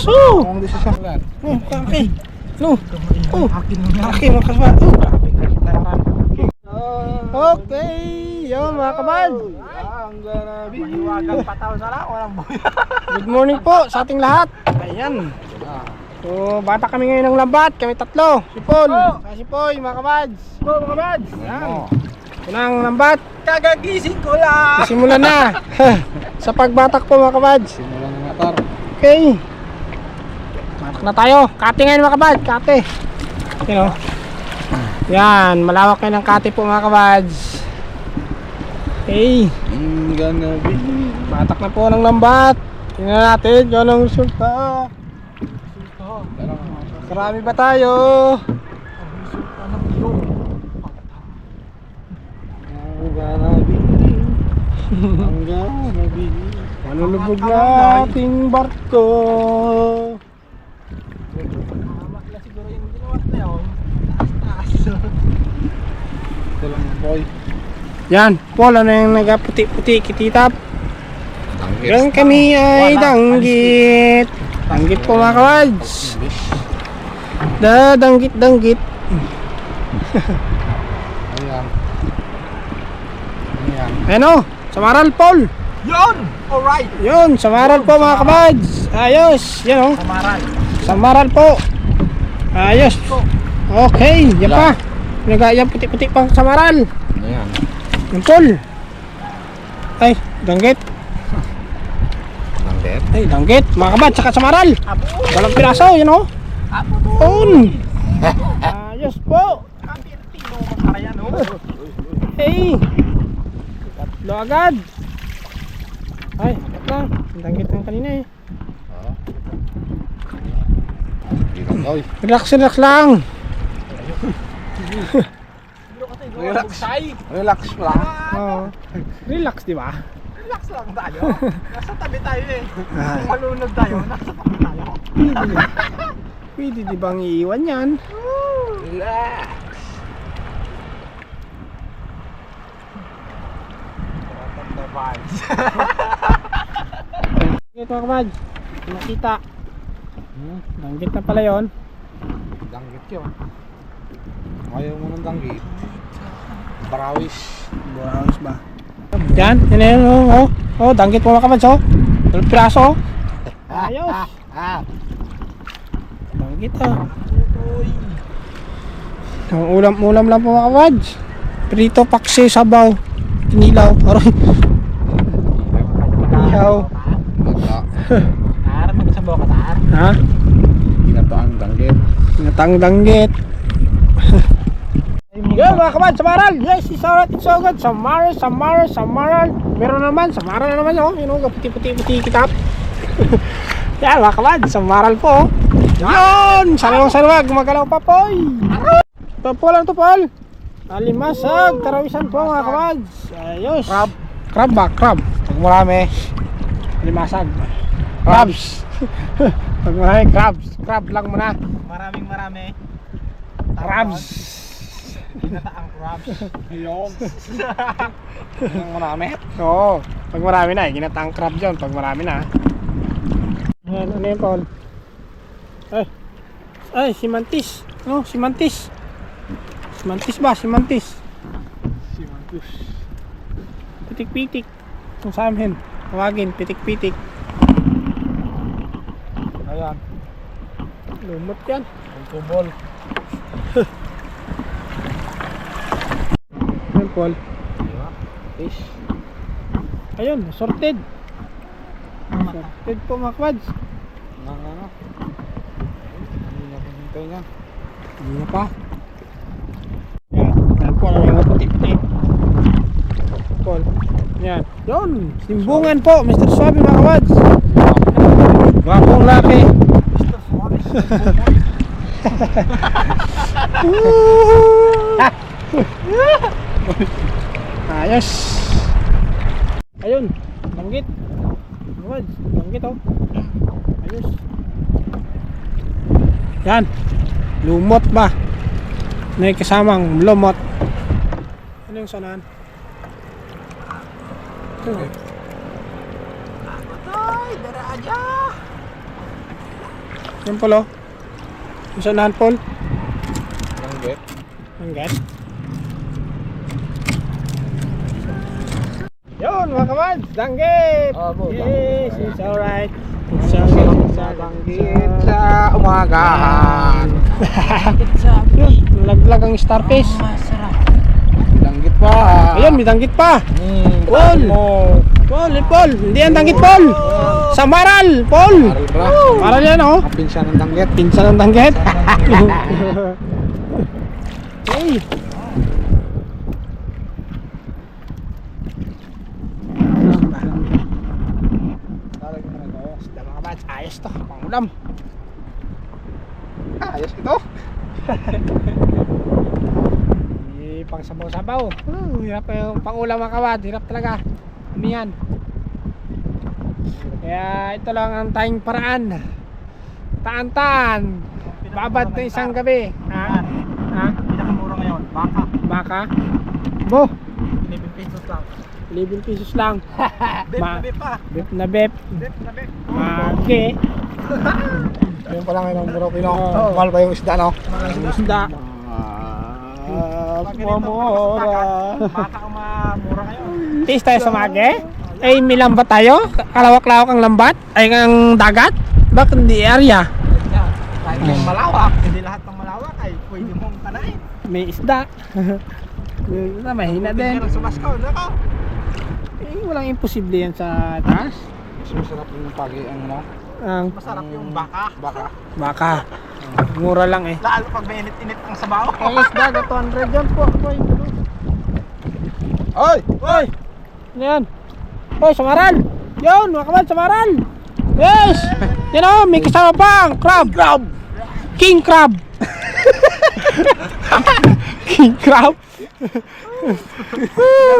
Oh! Ang desisyon. Oh, kaki. No. Oh, kaki mga kasbat. Okay, yun mga kabad. Mahiwagang pataw sa lang, walang buhay. Good morning po sa ating lahat. Ayan. So, bata kami ngayon ng lambat. Kami tatlo. Si Paul, si Poy, mga kabads. Mga kabads. Ayan. Unang lambat. Kagagising ko lang. Simulan na. Sa pagbatak po mga kabads. Simulan na nga, Tar. Okay. Batak na tayo. Kate ngayon mga kabads. Kate. You know. Yan. Malawak kayo ng kate po mga kabads. Okay. I'm gonna be. Batak na po ng lambat. Tingnan natin kung anong resulta. Karami ba tayo? I'm gonna be. I'm gonna be. Malulubog na ating barko. Siguro yung ginawa na yun. Taas-taas. Ito lang, boy. Yan, Paul, ano yung nagaputi-puti kititap? Yan kami ay danggit. Danggit po mga kawads. Danggit. Ayan. Ayan. Ano? Samaral, Paul. Yun! Alright! Yun, samaral po mga kawads. Ayos, yan o. Samaran. Samaral po. Ayos. Okay, yan pa. Yan puti-puti pang samaral. Ayan. Yung Paul. Ay, danggit. Langket. Ay, danggit. Mga kabad, saka samaral. Walang piraso, yun o. On. Ayos po. Kapitino makarayan, oh. Hey. Tatlo agad. Ay, agad na. Ang danggit ng kanina eh. Oy. Relax lang. Relax. Relax lang. Oo. Relax, di ba? Relax lang tayo. Nasa tabi tayo eh. Kung malunod tayo, nasa tabi tayo. Pwede di bang iiwan yan? Relax. The vibes. Ito mga kabad. Nakita. Danggit na pala yun. Danggit yun. Ayaw mo ng danggit. Barawis. Barawis ba? Yan, yan na yun. Oh, danggit po mga kabad. So, 12 piraso. Ayos. Danggit ah. Ang ulam lang po mga kabad. Prito, paksi, sabaw, kinilaw. Aray. Ihaw. Bata. Tar, magsabaw ka tar. Ha? Ginataang danggit. Natang danggit. Yan mga kabad, samaral. Yes, it's alright, it's so good. Samaral. Meron naman, samaral na naman oh. Yun o, puti-puti kitap. Yan mga kabad, samaral po. Yan, sarwag, gumagalaw pa po. Ito Paul. Alimasag, tarawisan po mga kabad. Ayos. Crab ba? Crab. Pag marami, alimasag. Crabs. Pag marami, crabs. Crab lang muna. Marami. Crabs. Ginataang crabs. Yun. Yung marami. Oo, pag marami na, ginataang crab dyan. Pag marami na. Ayan, ano yun, Paul? Ay, si Mantis. No, si Mantis. Si Mantis ba? Si Mantis. Pitik-pitik. Kung sa amin, tawagin, pitik-pitik. Ayan. Lumot yan. Ang tubol. Ayan, Paul. Fish. Ayun, sorted. Sorted po mga kabads. Ano? Hindi na pinintay niya. Ano na pa? Yan po, ano yung puti-puti. Paul. Yan. Yun, simbungan po, Mr. Suave mga kabads. Gwapong laki. Ayos. Ayun, langgit. Langgit oh. Ayos. Yan. Lumot ba? May kasamang lumot. Ano yung sanahan? Ay, dara aja. Yan Paul oh. Yung sanahan Paul. Langgit. Hanggat. Yun mga kabads, danggit! Abo, Yes, it's alright. It's alright, it's alright. Langgit sa umagahan. Yun, nalaglag ang starfish. Langgit pa. Ayun, may danggit pa. Paul! Paul, Paul! Hindi yan danggit Paul! Samaral! Paul! Aral bra. Samaral yan oh. Ang pinsan ng langgit. Pinsan ng danggit. Hey! Isda mga kabads, ayos to, pangulam. Ayos ito. Pang sabaw-sabaw. Hirap yung pangulam mga kabad. Hirap talaga. Umiyan. Kaya ito lang ang tayong paraan. Taan-taan. Babad na isang gabi. Ha? Ha? Pinakamura ngayon, baka. Baka? Bo, 11 pesos lang. 11 pesos lang. Bep Ma- na bep pa. Bep na bep. Bep na bep. Mage. Yung pala ngayon bro, mahal pa yung isda no? Ang isda. Mura. Baka ang mura ngayon. Taste tayo sa mage? Ay, may lambat tayo? Kalawak-lawak ang lambat? Ay, ang dagat? Bakit hindi area? Kahit yung malawak, hindi lahat ng malawak ay pwede mong kanain. May isda. Mahina din. Pero sumaskaw, nako. Eh, walang imposible yan sa taas. Mas masarap yung pagi ang ano? Ang Masarap yung baka. Baka. baka. Mura lang eh. Lalo pag may init-init ang sabaw. Ang isda, 200 yan po. Boy. Oy! Oy! Ano yan? Oy, samaral! Yun, mga kaman, samaral! Yes! Yan o, may kasama pa ang crab! Crab! King crab! King crab!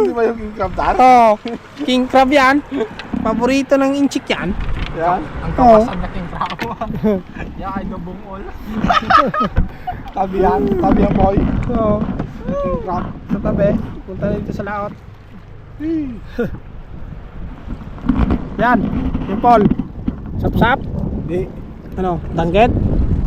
Di ba yung king crab tar? Oh, king crab yan. Paborito ng inchik yan. Yan. Ang kawasan na king crab. Yan ay dubong all. Tabi yan. Tabi yan boy. So, King crab. sa tabi, punta dito sa laot. Yan, yung Paul. Sap-sap. Di. Ano, danggit?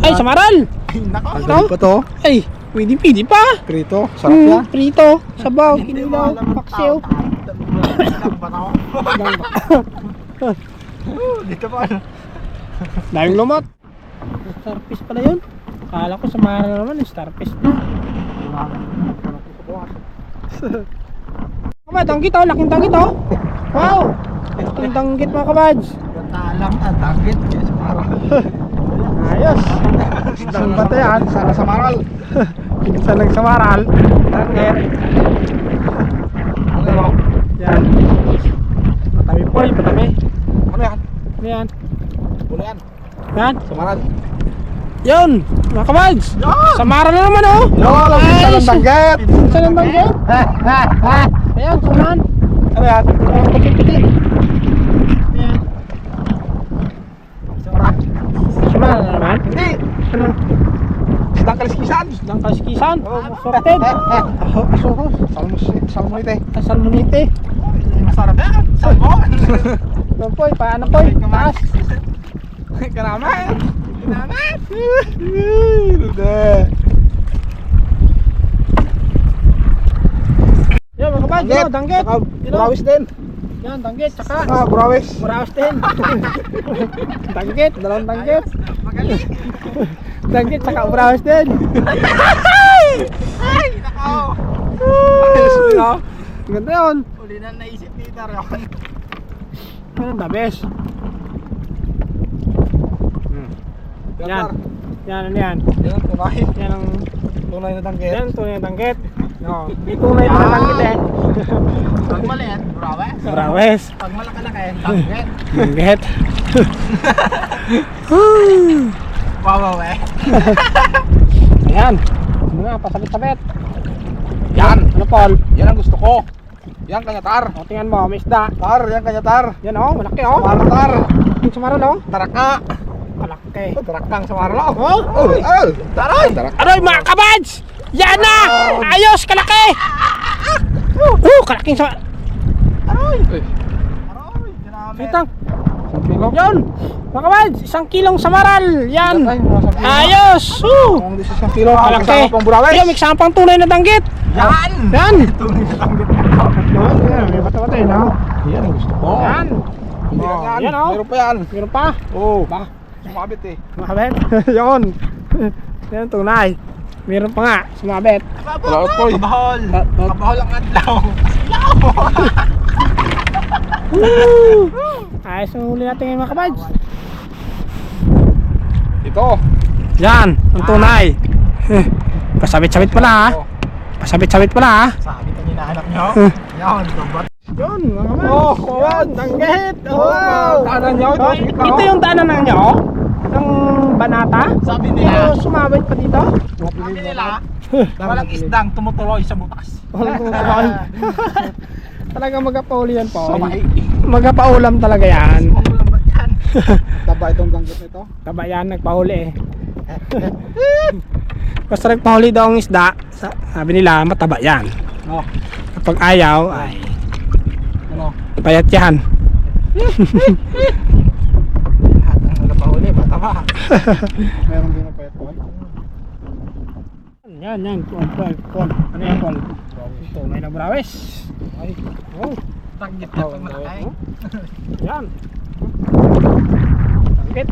Ay, samaral! Nako. Ang galing pa to. Ay, pwede pa. Prito. Sarap yan. Prito, sabaw, Hindi mo kinilaw, alam ang paksiw. Ilang bataw. Dito pa. Daming lumot. Starfish pala yun. Kala ko samaral na naman, starfish na. Kabad, danggit oh, laking danggit oh. Wow! Laking danggit mga kabads. Alam na, dagit. Ayos. Isdang bata yan. Sana sa maral. Pinsan ng samaral. Danggit. Ano? Yan. Patami po, patami. Ano yan? Ano yan? Ano yan? Yan. Sa maral. Yun, mga kabads. Samaral na naman oh. Yo, pinsan ng danggit. Pinsan ng danggit. Ayan, samahan. Ano yan? Piti-piti. Ayan. Samahan na naman. Hindi. Ano? Isdang kaliskisan. Isdang kaskisan. Sorted. Asuhos. Salmonite. Salmonite. Masarap yan. Salmon. Ano po, paano po? Taas. Karaman. Karaman. Yan, mga kabads. Yan, danggit. Burawis din. Yan, danggit. Tsaka. Burawis. Muraos din. Danggit. Dalawang danggit. Magaling. Danggit, tsaka muraos din. Ay, nako. Ganda yun. Uli na naisip ni Darion. Ano the best? Yan. Yan, ano yan? Yan, tunay. Yan ang Tunay na danggit. yan, tunay na danggit. No, may tunay na danggit eh. Pag maliit, burawes. Marawes. Pag malaki-laki, danggit. Danggit. Wow, eh. Ayan. Mga pasabit-sabit. Yan. Ano Paul? Yan ang gusto ko. Yan kanya tar. O tingnan mo, may isda. Tar, yan kanya tar. Yan oh, malaki oh. Samaral tar. Yung sumaral oh. Taraka. Malaki. Tarakang samaral. Oh? Taray. Tarak. Aroy mga kabads! Yan na! Ayos! Kalaki! Kalaking sa... Aroy! Aroy! Ginamit. Wait lang. kilo. Yun! Mga kabads, 1 kilong samaral! Yan! Ay, nasa kilo. Ayos! Kung this is 1 kilo, Malaki! kasama pang burawes. Ayun, may kasama pang tunay na danggit! Yan! Yan! Tunay na tanggit. Yan, may bata-bata yun, ha? Yan ang gusto ko. Yan! Hindi Oh, yan. yan, oh. Meron pa yan. Meron pa! Oo. Baka. Sumabit eh. Sumabit! Yun! Yan, tunay! Meron pa nga, sumabit! Wala po eh. Kabahol. Kabahol ang adlaw. Ayos ang huli natin ngayon mga kabads! Ito. Yan! Ang tunay! Pasabit-sabit pala, ha? Oh. Pasabit-sabit pala, ha? Sabi ang hinahanap nyo. Yan, dabat. Yun, mga kabads! Oh, Yan, danggit! Oh, daanan niyo. Ito. Oh, ito yung daanan ng nyo? Ng Banata? Sabi Pero nila, sumabit pa dito? sabi nila, walang isdang tumutuloy sa butas. Walang kumakain. Talagang magapahuli yan po. Samay. Magapaulam talaga yan. Magulang ba yan? Taba itong danggit nito. Taba yan, nagpahuli eh. Basta nagpahuli daw ang isda, sabi nila mataba yan. Oh. Kapag ayaw, ay Ano? payat yan. Lahat ng nagpahuli, mataba. Meron din na payat ko. Yan, Paul. Ano yan, Paul? Ito, may nabrawes. Ay, oh, Tanggit na pag malaki. yan. Tangkit.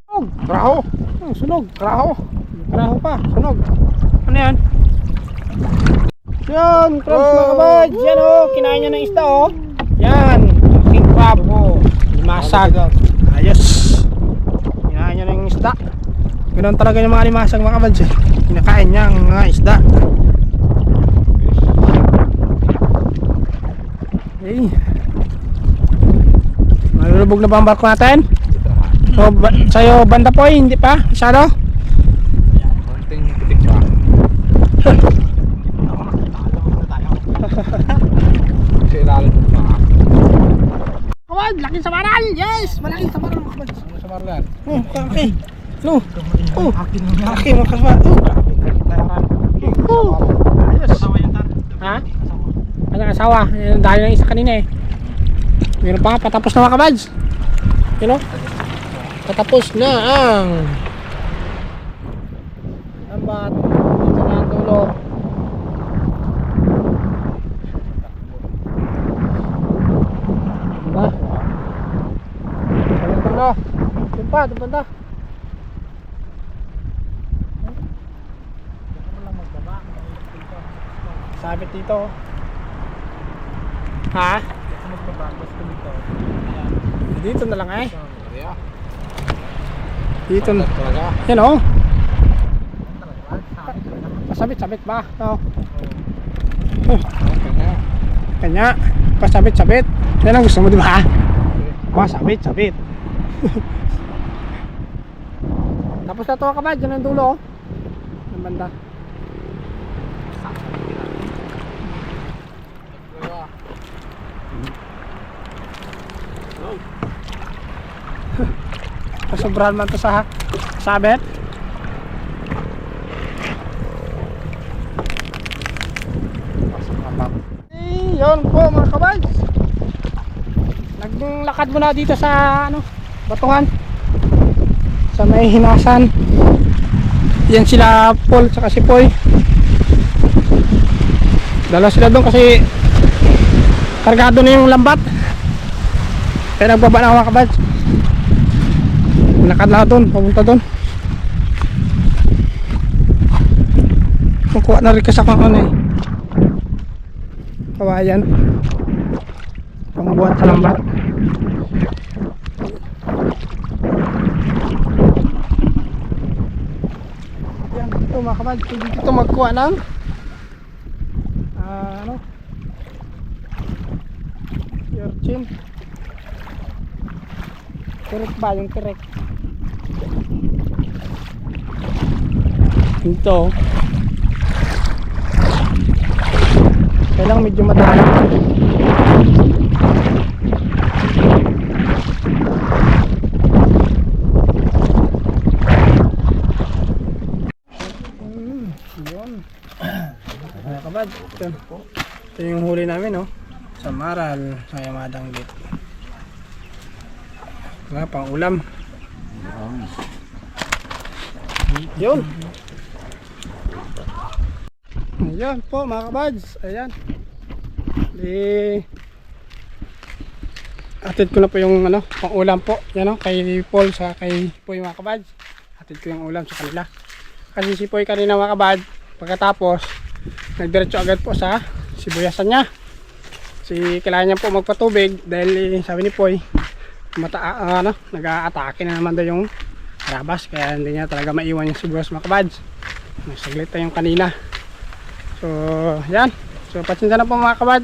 Sunog. Kraho. Oh, sunog. Kraho. Kraho pa, sunog. Ano yan? Yan, crabs mga kabads. Yan oh, kinain niya ng isda oh. Yan, king crab oh. Limasag. Ayos. Kinain niya ng isda. Ganoon talaga yung mga limasag mga kabads eh. Kinakain niya ang mga isda. Okay. Malulubog na ba ang barko natin? O, sa'yo banda po hindi pa? Masyado? Konting pitik pa. Sa ilalim mo pa. Kawan, laking samaral! Yes! Malaking samaral mga kabads. Ano sa Marlan? Oh, okay. No. Oh, Akin mo yan. okay mga kabads. Oh. Ayos. Kasama yan, Tar. Ha? Kanyang asawa. Yan, dahil ng isa kanina eh. Meron pa nga, patapos na mga kabads. You know? Patapos na ang lambat. Dito na ang dulo. Diba? Sabi banda. Doon pa, doon banda. Sabit dito. Ha? Dito na lang eh. Dito na. Talaga. Yan oh. Pasabit-sabit ba? Oo. Kanya. Kanya. Pasabit-sabit. Yan ang gusto mo di ba? Pasabit-sabit. Tapos na to kabad. Yan ang dulo oh. Ang banda. Kasobrahan man to sa sabit. Yun po mga kabads. Naglakad muna dito sa ano, batuhan. Sa may hinasan. Yan sila Paul saka si Poy. Dala sila doon kasi kargado na yung lambat. Kaya nagbaba na mga kabads. Nakad na doon, papunta doon. Kukuha na rin kasi ako ano eh. Kawayan. Pangbuhat sa lambat. Yan, ito mga kabad. Pwede dito magkuha ng ano? Urchin. Correct ba yung correct? Ito. Kailang medyo madami. Yun. Mga kabad. Ito yung huli namin, oh. Sa maral, sa Yamadang Gate. Wala pang ulam. Yun. Ayan po mga kabads. Ayan. Atid ko na po yung ano, pang ulam po. Yan o, kay Paul sa kay Poy mga kabads. Atid ko yung ulam sa kanila. Kasi si Poy kanina mga kabads, pagkatapos, nagdiretso agad po sa sibuyasan niya. Kailangan niya po magpatubig dahil sabi ni Poy, nag-a-atake na naman daw yung rabas. Kaya hindi niya talaga maiwan yung sibuyas mga kabads. Nagsaglit na yung kanina. So, yan. So, pasensya na po mga kabad.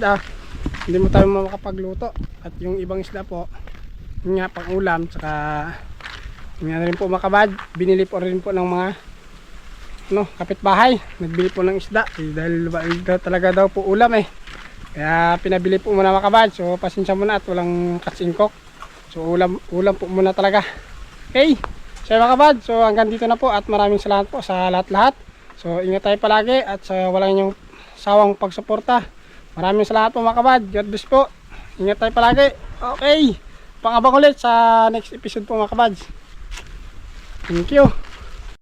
Hindi mo tayo makapagluto. At yung ibang isda po, yun nga, pang ulam. Saka, yun nga rin po mga kabad. Binili po rin po ng mga kapitbahay. Nagbili po ng isda. Dahil talaga daw po ulam eh. Kaya pinabili po muna mga kabad. So, pasensya muna at walang katsingkok. So, ulam po muna talaga. Okay. So, mga kabad. So, hanggang dito na po. At maraming salamat po sa lahat-lahat. So ingat tayo palagi at sa walang inyong sawang pagsuporta. Maraming salamat po mga kabad. God bless po. Ingat tayo palagi. Okay. Pang-abang ulit sa next episode po mga kabad. Thank you.